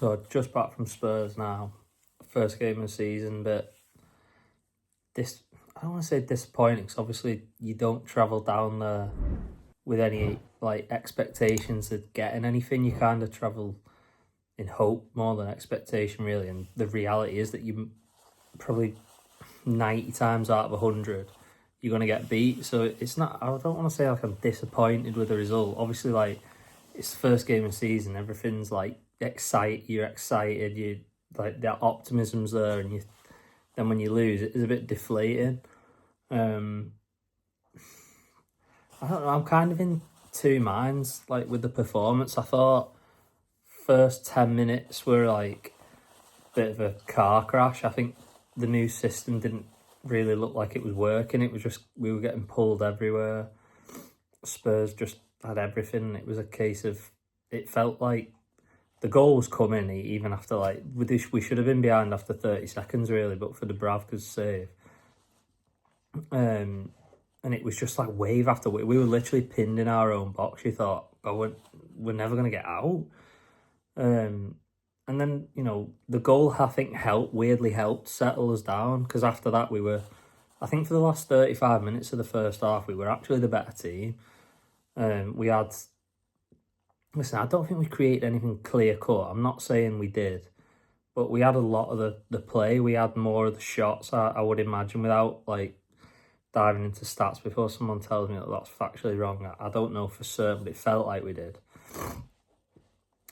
So just back from Spurs now, first game of the season, but I don't want to say disappointing because obviously you don't travel down there with any expectations of getting anything. You kind of travel in hope more than expectation, really. And the reality is that you probably 90 times out of 100 you're going to get beat. So it's not, I don't want to say I'm disappointed with the result. Obviously, it's the first game of the season, everything's you're excited, you that optimism's there, and then when you lose it's a bit deflating. I don't know, I'm kind of in two minds with the performance. I thought first 10 minutes were a bit of a car crash. I think the new system didn't really look like it was working. It was just, we were getting pulled everywhere. Spurs just had everything. It was a case of, it felt like the goal was coming even after we should have been behind after 30 seconds really, but for Dubravka's save. And it was just wave after wave. We were literally pinned in our own box. You thought, oh, we're never going to get out. And then, the goal, I think, weirdly helped settle us down, because after that I think for the last 35 minutes of the first half, we were actually the better team. Listen, I don't think we created anything clear cut. I'm not saying we did, but we had a lot of the play. We had more of the shots, I would imagine, without diving into stats before someone tells me that that's factually wrong. I don't know for certain, but it felt like we did.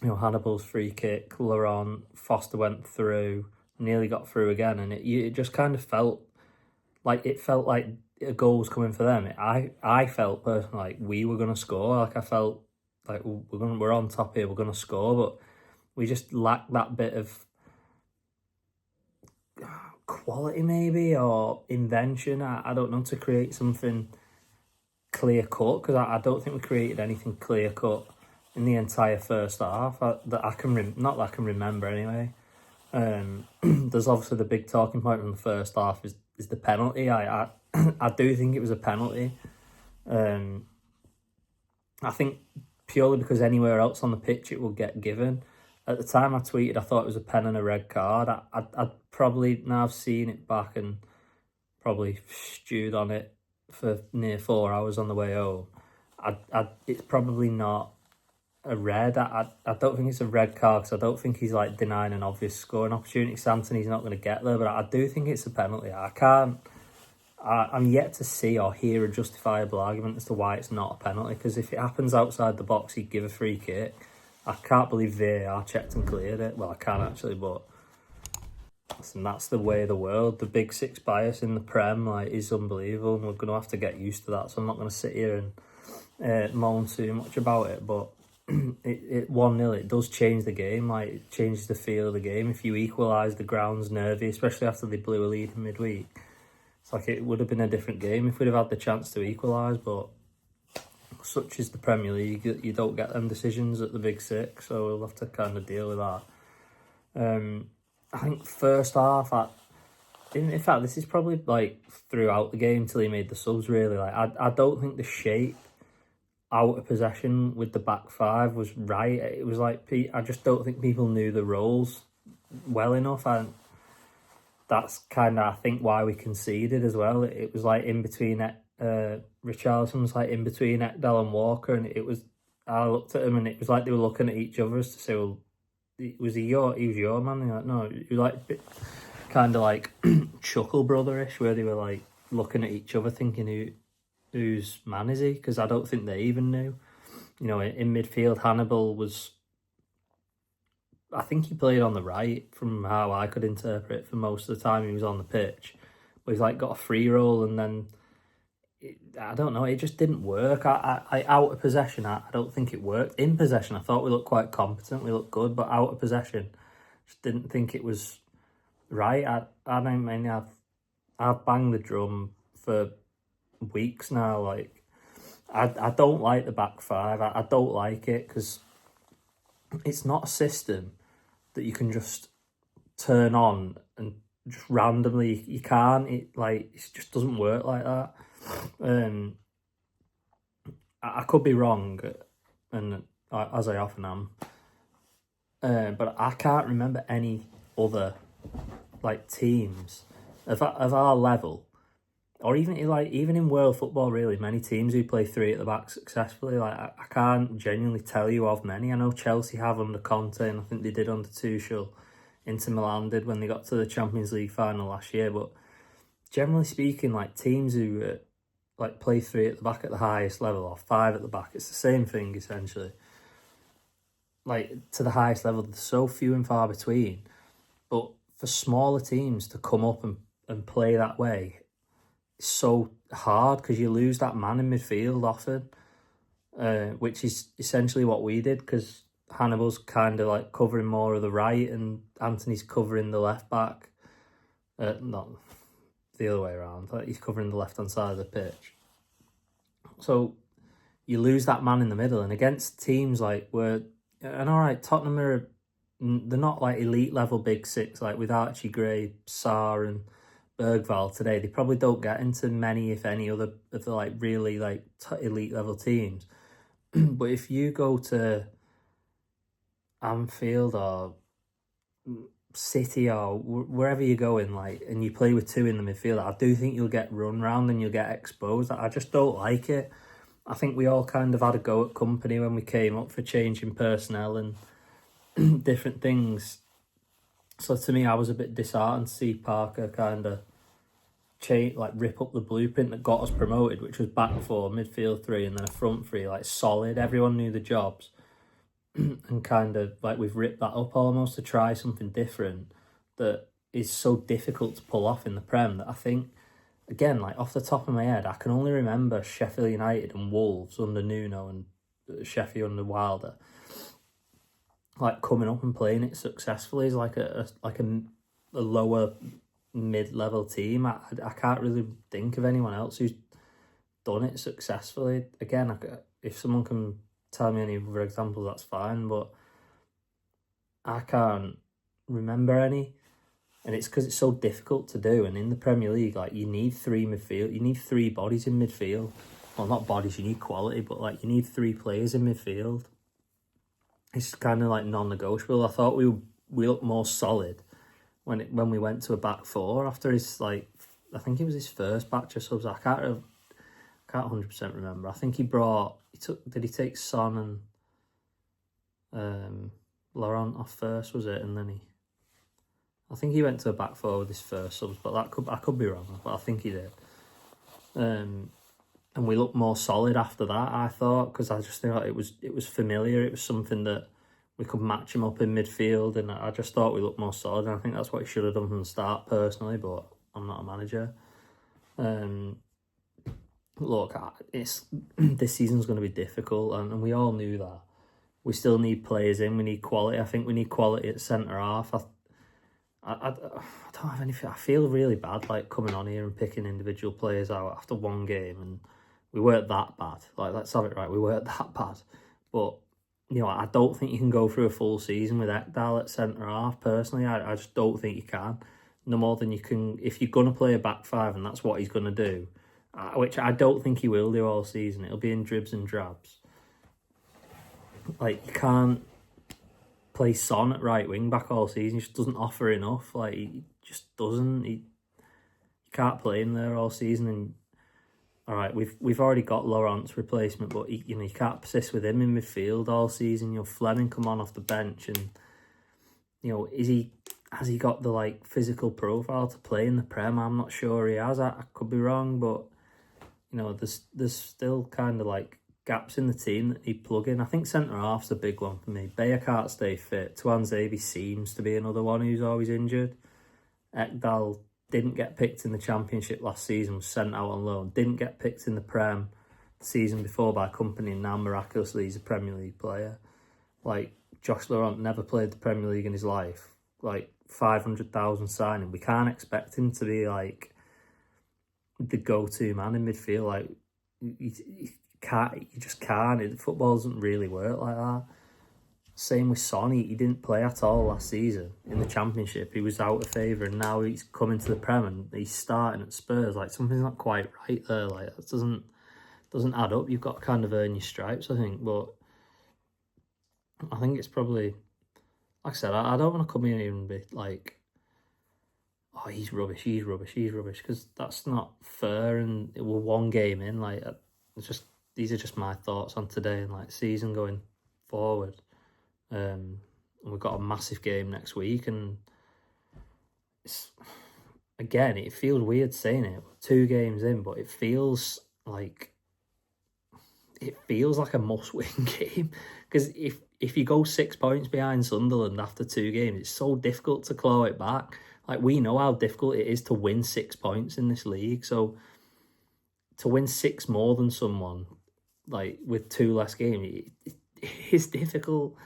Hannibal's free kick, Laurent, Foster went through, nearly got through again, and it just kind of felt like a goal was coming for them. I felt personally we were going to score. I felt we're on top here, we're going to score, but we just lacked that bit of quality maybe, or invention. I don't know, to create something clear cut, because I don't think we created anything clear cut in the entire first half that I can not that I can remember anyway. There's obviously the big talking point from the first half is the penalty. I do think it was a penalty. I think purely because anywhere else on the pitch it will get given. At the time I tweeted, I thought it was a pen and a red card. I'd probably, now I've seen it back and probably stewed on it for near 4 hours on the way home. It's probably not a red. I don't think it's a red card, because I don't think he's denying an obvious scoring opportunity. Anthony's not going to get there, but I do think it's a penalty. I'm yet to see or hear a justifiable argument as to why it's not a penalty, because if it happens outside the box, he'd give a free kick. I can't believe VAR checked and cleared it. Well, I can actually, but listen, that's the way of the world. The Big Six bias in the Prem is unbelievable, and we're going to have to get used to that. So I'm not going to sit here and moan too much about it, but it 1-0, it does change the game. It changes the feel of the game. If you equalise, the ground's nervy, especially after they blew a lead in midweek. It's it would have been a different game if we'd have had the chance to equalise, but such is the Premier League. You don't get them decisions at the Big Six, so we'll have to kind of deal with that. I think first half, in fact, this is probably throughout the game till he made the subs, really. I don't think the shape out of possession with the back five was right. It was I just don't think people knew the roles well enough, and that's kind of, I think, why we conceded as well. It was in between Richarlison was in between Ekdal and Walker, and I looked at him and it was they were looking at each other as to say, well, he was your man. And no, he was kind of chuckle brotherish, where they were looking at each other thinking whose man is he, because I don't think they even knew. In midfield, Hannibal was, I think he played on the right from how I could interpret for most of the time he was on the pitch, but he's got a free roll, and then I don't know, it just didn't work. I out of possession, I don't think it worked. In possession, I thought we looked quite competent, we looked good, but out of possession, just didn't think it was right. I mean, I've banged the drum for weeks now. I don't like the back five. I don't like it, because it's not a system that you can just turn on and just randomly. You can't. It just doesn't work like that. I could be wrong, and as I often am, But I can't remember any other like teams of our level, or even in world football, really, many teams who play three at the back successfully. Like I can't genuinely tell you of many. I know Chelsea have under Conte, and I think they did under Tuchel. Inter Milan did when they got to the Champions League final last year. But generally speaking, like teams who like play three at the back at the highest level or five at the back, it's the same thing essentially. Like to the highest level, there's so few and far between. But for smaller teams to come up and play that way, it's so hard because you lose that man in midfield often, which is essentially what we did because Hannibal's kind of like covering more of the right and Anthony's covering the left back. Not the other way around. Like he's covering the left hand side of the pitch. So you lose that man in the middle, and against teams like and all right, Tottenham they're not like elite level big six like with Archie Gray, Sarr, and Bergvall today. They probably don't get into many, if any, other of the like really like elite level teams. But if you go to Anfield or City or wherever you're going, like, and you play with two in the midfield, I do think you'll get run round and you'll get exposed. I just don't like it. I think we all kind of had a go at company when we came up for changing personnel and different things. So to me, I was a bit disheartened to see Parker kind of rip up the blueprint that got us promoted, which was back four, midfield three, and then a front three, like solid. Everyone knew the jobs. And kind of like we've ripped that up almost to try something different that is so difficult to pull off in the Prem that I think, again, like off the top of my head, I can only remember Sheffield United and Wolves under Nuno and Sheffield under Wilder, like coming up and playing it successfully as like a lower mid-level team. I can't really think of anyone else who's done it successfully. Again, if someone can tell me any other examples, that's fine, but I can't remember any. And it's because it's so difficult to do. And in the Premier League, like you need three bodies in midfield. Well, not bodies, you need quality, but like you need three players in midfield. It's kind of like non-negotiable. I thought we looked more solid when we went to a back four after his I think it was his first batch of subs. I can't 100% remember. I think did he take Son and Laurent off first, was it? And then I think he went to a back four with his first subs, but I could be wrong, but I think he did. And we looked more solid after that, I thought, because I just thought it was familiar. It was something that we could match him up in midfield, and I just thought we looked more solid. And I think that's what he should have done from the start, personally. But I'm not a manager. Look, this season's going to be difficult, and we all knew that. We still need players in. We need quality. I think we need quality at centre half. I don't have anything. I feel really bad like coming on here and picking individual players out after one game, and we weren't that bad. Like, let's have it right, we weren't that bad. But you know, I don't think you can go through a full season with Ekdal at centre half. Personally, I just don't think you can. No more than you can if you're gonna play a back five, and that's what he's gonna do. Which I don't think he will do all season. It'll be in dribs and drabs. Like, you can't play Son at right wing back all season. He just doesn't offer enough. Like, he just doesn't. You can't play him there all season. And all right, we've already got Laurent's replacement, but you can't persist with him in midfield all season. You know, Fleming come on off the bench, and you know, has he got the like physical profile to play in the Prem? I'm not sure he has. I could be wrong, but you know, there's still kind of like gaps in the team that need plugging. I think centre half's a big one for me. Bayer can't stay fit. Tuanzebe seems to be another one who's always injured. Ekdal didn't get picked in the Championship last season, was sent out on loan. Didn't get picked in the Prem the season before by Company, and now miraculously he's a Premier League player. Like, Josh Laurent never played the Premier League in his life. Like, 500,000 signing. We can't expect him to be like the go-to man in midfield. Like, you just can't. Football doesn't really work like that. Same with Son. He didn't play at all last season in the Championship. He was out of favour, and now he's coming to the Prem and he's starting at Spurs. Like, something's not quite right there. Like, that doesn't add up. You've got to kind of earn your stripes, I think. But I think it's probably like I said, I don't want to come in here and be like, oh, he's rubbish, because that's not fair. And we're one game in, like, it's just, these are just my thoughts on today and like season going forward. And we've got a massive game next week, and it's, again, it feels weird saying it, 2 games in, but it feels like a must-win game, because if you go 6 points behind Sunderland after 2 games, it's so difficult to claw it back. Like, we know how difficult it is to win 6 points in this league, so to win 6 more than someone, like, with 2 less games, it is difficult.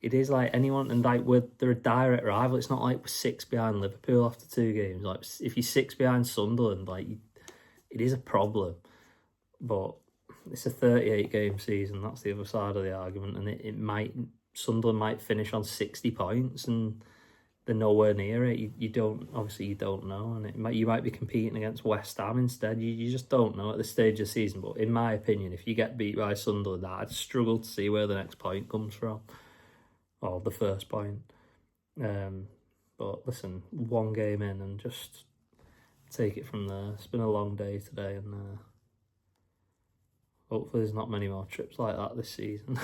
It is like anyone, and like they're a direct rival. It's not like we're 6 behind Liverpool after 2 games. Like, if you're 6 behind Sunderland, like, it is a problem. But it's a 38 game season. That's the other side of the argument, and Sunderland might finish on 60 points, and they're nowhere near it. You don't know, and you might be competing against West Ham instead. You just don't know at this stage of the season. But in my opinion, if you get beat by Sunderland, I'd struggle to see where the next point comes from, or the first point. But listen, 1 game in, and just take it from there. It's been a long day today, and hopefully there's not many more trips like that this season.